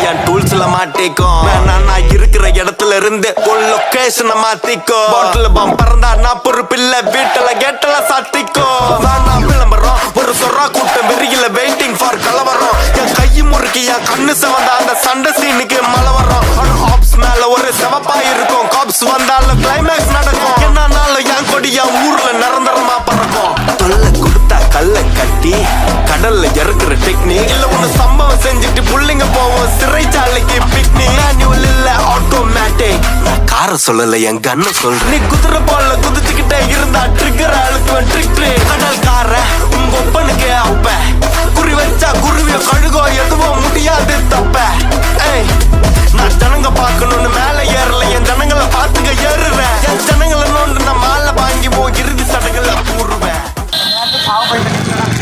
என் டூல்ஸ்ல மாட்டிக்கும் நான் இருக்கிற இடத்துல இருந்து ஒரு லொகேஷனை மாத்திக்கோ பாட்டில் பம் பறந்தா நான் பொறுப்பில்ல வீட்டுல கேட்டல சாத்திக்கோ நான் விளம்பரம் ஒரு சொரா கூட்டம் வெறியில வெயிட்டிங் ஃபார் கலவரம் என் கை முறுக்கி என் கண்ணு செவந்த அந்த சண்டை சீனுக்கு மழை வரும் ஆப்ஸ் மேல ஒரு செவப்பா இருக்கும் காப்ஸ் வந்தாலும் கிளைமேக்ஸ் நடக்கும் என்னன்னாலும் என் கொடி என் ஊர்ல நிரந்தரமா பறக்கும் தொல்லை கொடுத்தா கல்ல கட்டி கடல்ல இறக்குற டெக்னிக் இல்ல ஒண்ணு சம்பவம் செஞ்சுட்டு புள்ளிங்க போவோம் சிறைச்சாலைக்கு பிக்னிக் மேனுவல் இல்ல ஆட்டோமேட்டிக் நான் கார சொல்லல என் கண்ண சொல்றேன் நீ குதிரை போல குதிச்சுக்கிட்டே இருந்தா ட்ரிக்கர் அழுத்துவன் ட்ரிக் கடல் கார உங்க